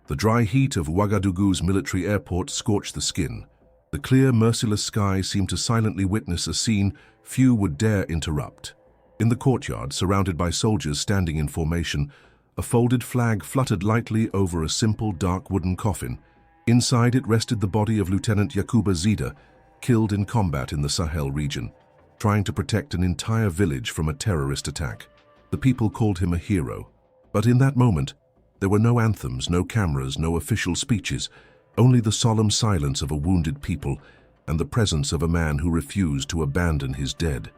The dry heat of Ouagadougou's military airport scorched the skin. The clear, merciless sky seemed to silently witness a scene few would dare interrupt. In the courtyard, surrounded by soldiers standing in formation, a folded flag fluttered lightly over a simple, dark wooden coffin. Inside it rested the body of Lieutenant Yacouba Zida, killed in combat in the Sahel region, trying to protect an entire village from a terrorist attack. The people called him a hero. But in that moment, there were no anthems, no cameras, no official speeches, only the solemn silence of a wounded people and the presence of a man who refused to abandon his dead.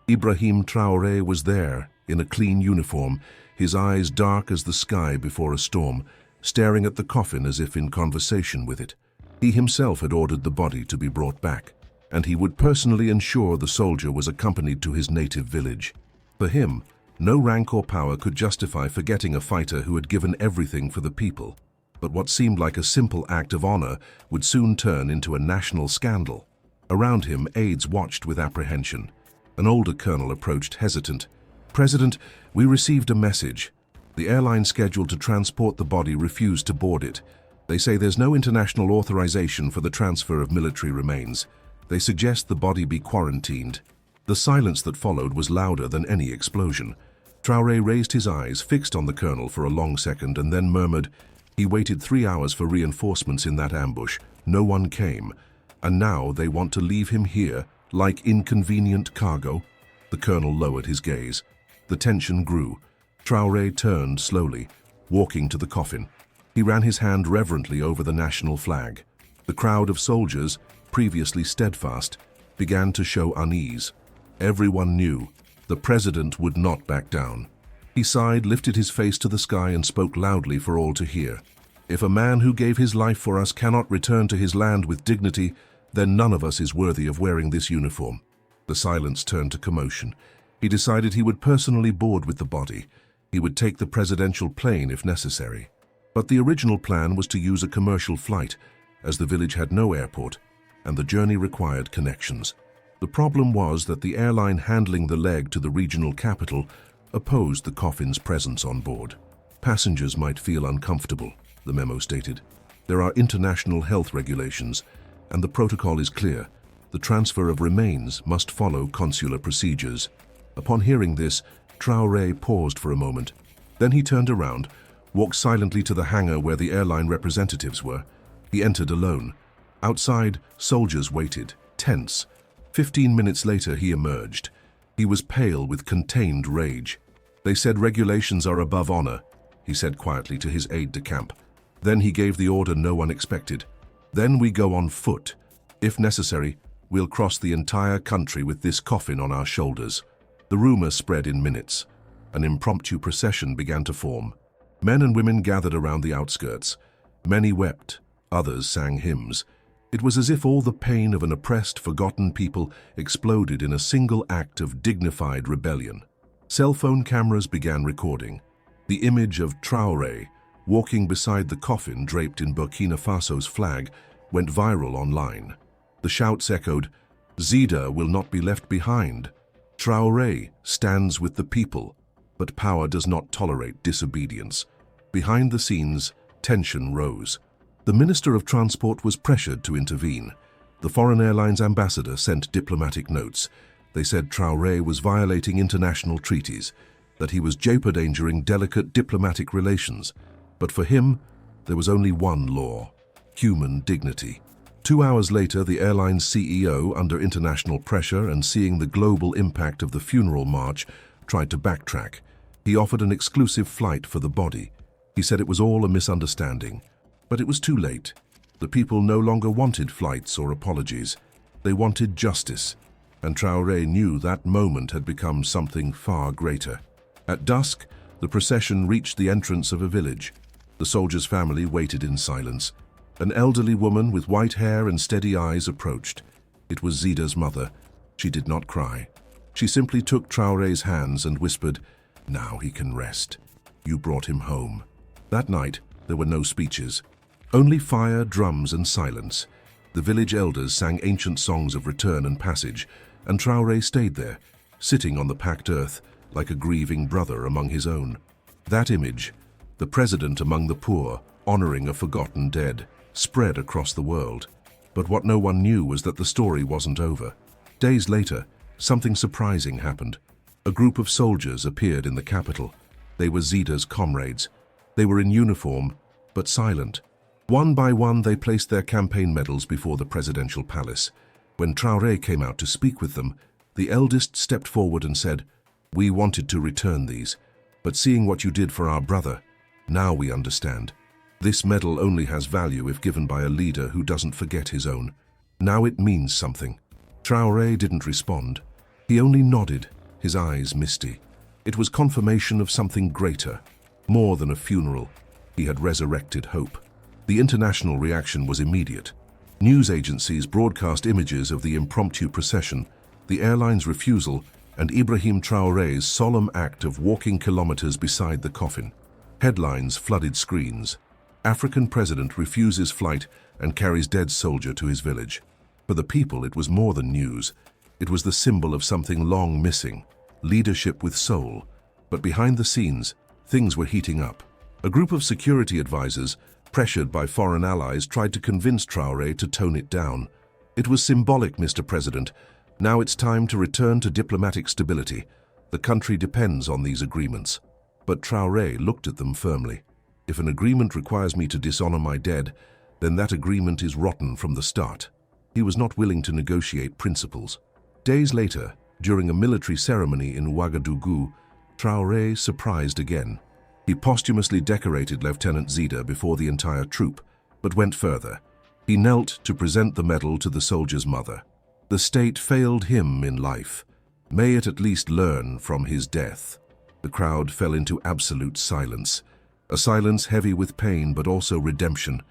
Ibrahim Traoré was there, in a clean uniform, his eyes dark as the sky before a storm, staring at the coffin as if in conversation with it. He himself had ordered the body to be brought back, and he would personally ensure the soldier was accompanied to his native village. For him, no rank or power could justify forgetting a fighter who had given everything for the people. But what seemed like a simple act of honor would soon turn into a national scandal. Around him, aides watched with apprehension. An older colonel approached, hesitant. "President, we received a message. The airline scheduled to transport the body refused to board it. They say there's no international authorization for the transfer of military remains. They suggest the body be quarantined." The silence that followed was louder than any explosion. Traoré raised his eyes, fixed on the colonel for a long second, and then murmured, "He waited 3 hours for reinforcements in that ambush. No one came. And now they want to leave him here, like inconvenient cargo?" The colonel lowered his gaze. The tension grew. Traoré turned slowly, walking to the coffin. He ran his hand reverently over the national flag. The crowd of soldiers, previously steadfast, began to show unease. Everyone knew the president would not back down. He sighed, lifted his face to the sky, and spoke loudly for all to hear. "If a man who gave his life for us cannot return to his land with dignity, then none of us is worthy of wearing this uniform." The silence turned to commotion. He decided he would personally board with the body. He would take the presidential plane if necessary. But the original plan was to use a commercial flight, as the village had no airport, and the journey required connections. The problem was that the airline handling the leg to the regional capital opposed the coffin's presence on board. "Passengers might feel uncomfortable," the memo stated. "There are international health regulations, and the protocol is clear. The transfer of remains must follow consular procedures." Upon hearing this, Traoré paused for a moment. Then he turned around, walked silently to the hangar where the airline representatives were. He entered alone. Outside, soldiers waited, tense. 15 minutes later, he emerged. He was pale with contained rage. "They said regulations are above honor," he said quietly to his aide-de-camp. Then he gave the order no one expected. "Then we go on foot. If necessary, we'll cross the entire country with this coffin on our shoulders." The rumor spread in minutes. An impromptu procession began to form. Men and women gathered around the outskirts. Many wept, others sang hymns. It was as if all the pain of an oppressed, forgotten people exploded in a single act of dignified rebellion. Cell phone cameras began recording. The image of Traoré, walking beside the coffin draped in Burkina Faso's flag, went viral online. The shouts echoed, "Zida will not be left behind. Traoré stands with the people." But power does not tolerate disobedience. Behind the scenes, tension rose. The Minister of Transport was pressured to intervene. The foreign airline's ambassador sent diplomatic notes. They said Traoré was violating international treaties, that he was jeopardizing delicate diplomatic relations. But for him, there was only one law: human dignity. 2 hours later, the airline's CEO, under international pressure and seeing the global impact of the funeral march, tried to backtrack. He offered an exclusive flight for the body. He said it was all a misunderstanding. But it was too late. The people no longer wanted flights or apologies. They wanted justice, and Traoré knew that moment had become something far greater. At dusk, the procession reached the entrance of a village. The soldier's family waited in silence. An elderly woman with white hair and steady eyes approached. It was Zida's mother. She did not cry. She simply took Traoré's hands and whispered, "Now he can rest. You brought him home." That night, there were no speeches. Only fire, drums, and silence. The village elders sang ancient songs of return and passage, and Traoré stayed there, sitting on the packed earth, like a grieving brother among his own. That image, the president among the poor, honoring a forgotten dead, spread across the world. But what no one knew was that the story wasn't over. Days later, something surprising happened. A group of soldiers appeared in the capital. They were Zida's comrades. They were in uniform, but silent. One by one, they placed their campaign medals before the presidential palace. When Traoré came out to speak with them, the eldest stepped forward and said, "We wanted to return these, but seeing what you did for our brother, now we understand. This medal only has value if given by a leader who doesn't forget his own. Now it means something." Traoré didn't respond. He only nodded, his eyes misty. It was confirmation of something greater, more than a funeral. He had resurrected hope. The international reaction was immediate. News agencies broadcast images of the impromptu procession, the airline's refusal, and Ibrahim Traoré's solemn act of walking kilometers beside the coffin. Headlines flooded screens. African president refuses flight and carries dead soldier to his village. For the people, it was more than news. It was the symbol of something long missing, leadership with soul. But behind the scenes, things were heating up. A group of security advisors, pressured by foreign allies, tried to convince Traoré to tone it down. It was symbolic, Mr. President. Now it's time to return to diplomatic stability. The country depends on these agreements. But Traoré looked at them firmly. If an agreement requires me to dishonor my dead, then that agreement is rotten from the start. He was not willing to negotiate principles. Days later, during a military ceremony in Ouagadougou, Traoré surprised again. He posthumously decorated Lieutenant Zida before the entire troop, but went further. He knelt to present the medal to the soldier's mother. The state failed him in life. May it at least learn from his death. The crowd fell into absolute silence. A silence heavy with pain but also redemption.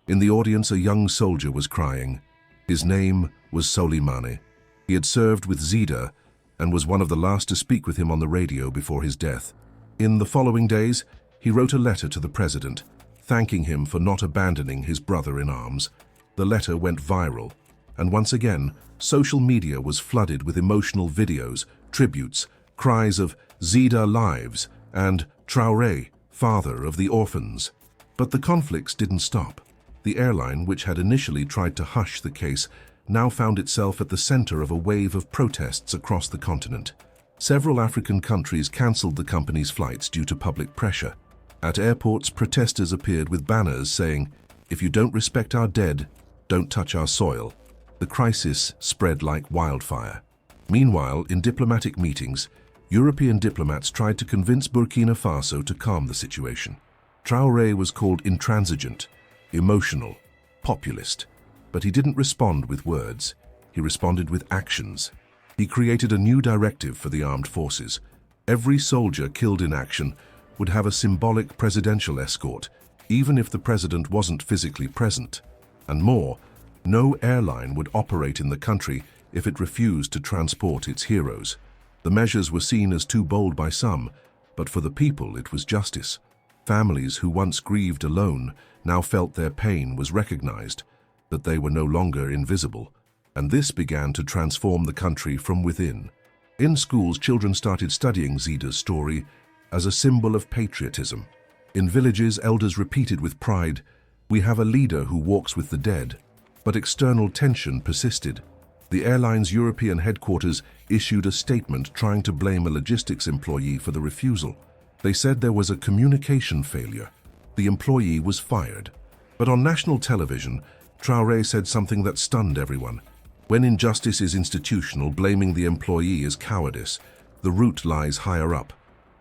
In the audience, a young soldier was crying. His name was Soleimani. He had served with Zida and was one of the last to speak with him on the radio before his death. In the following days, he wrote a letter to the president, thanking him for not abandoning his brother in arms. The letter went viral, and once again, social media was flooded with emotional videos, tributes, cries of "Zida lives" and "Traoré, father of the orphans." But the conflicts didn't stop. The airline, which had initially tried to hush the case, now found itself at the center of a wave of protests across the continent. Several African countries cancelled the company's flights due to public pressure. At airports, protesters appeared with banners saying, "If you don't respect our dead, don't touch our soil." The crisis spread like wildfire. Meanwhile, in diplomatic meetings, European diplomats tried to convince Burkina Faso to calm the situation. Traoré was called intransigent, emotional, populist, but he didn't respond with words. He responded with actions. He created a new directive for the armed forces. Every soldier killed in action would have a symbolic presidential escort, even if the president wasn't physically present. And more, no airline would operate in the country if it refused to transport its heroes. The measures were seen as too bold by some, but for the people it was justice. Families who once grieved alone now felt their pain was recognized, that they were no longer invisible. And this began to transform the country from within. In schools, children started studying Zida's story as a symbol of patriotism. In villages, elders repeated with pride, "We have a leader who walks with the dead." But external tension persisted. The airline's European headquarters issued a statement trying to blame a logistics employee for the refusal. They said there was a communication failure. The employee was fired. But on national television, Traoré said something that stunned everyone. When injustice is institutional, blaming the employee is cowardice. The root lies higher up.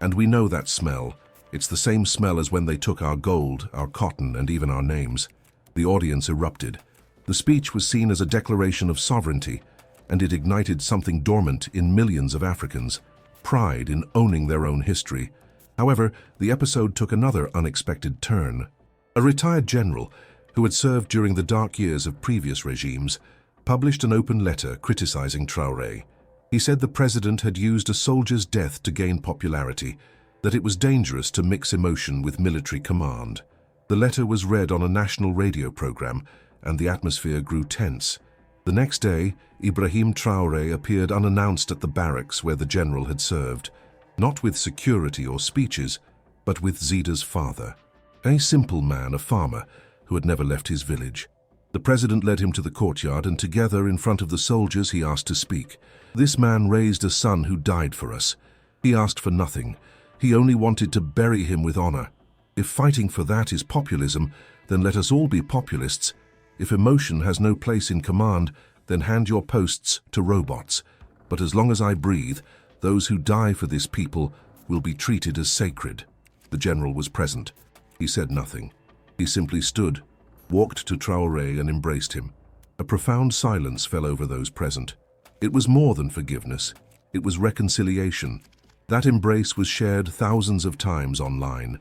And we know that smell. It's the same smell as when they took our gold, our cotton, and even our names. The audience erupted. The speech was seen as a declaration of sovereignty, and it ignited something dormant in millions of Africans, pride in owning their own history. However, the episode took another unexpected turn. A retired general, who had served during the dark years of previous regimes, published an open letter criticizing Traoré. He said the president had used a soldier's death to gain popularity, that it was dangerous to mix emotion with military command. The letter was read on a national radio program, and the atmosphere grew tense. The next day, Ibrahim Traoré appeared unannounced at the barracks where the general had served, not with security or speeches, but with Zida's father. A simple man, a farmer, who had never left his village. The president led him to the courtyard, and together in front of the soldiers he asked to speak. This man raised a son who died for us. He asked for nothing. He only wanted to bury him with honor. If fighting for that is populism, then let us all be populists. If emotion has no place in command, then hand your posts to robots. But as long as I breathe, those who die for this people will be treated as sacred. The general was present. He said nothing. He simply stood, walked to Traoré and embraced him. A profound silence fell over those present. It was more than forgiveness. It was reconciliation. That embrace was shared thousands of times online.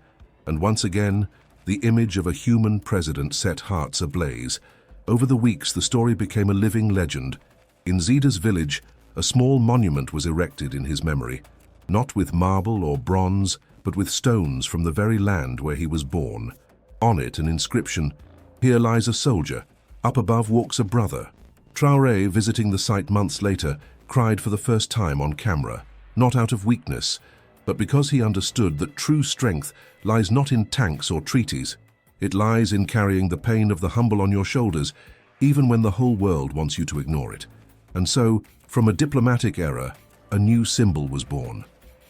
And once again, the image of a human president set hearts ablaze. Over the weeks, the story became a living legend. In Zida's village, a small monument was erected in his memory, not with marble or bronze, but with stones from the very land where he was born. On it, an inscription, "Here lies a soldier, up above walks a brother." Traoré, visiting the site months later, cried for the first time on camera, not out of weakness, but because he understood that true strength lies not in tanks or treaties. It lies in carrying the pain of the humble on your shoulders, even when the whole world wants you to ignore it. And so, from a diplomatic era, a new symbol was born.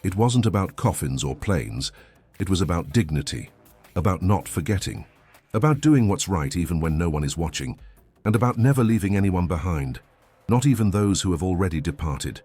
It wasn't about coffins or planes. It was about dignity, about not forgetting, about doing what's right even when no one is watching, and about never leaving anyone behind, not even those who have already departed.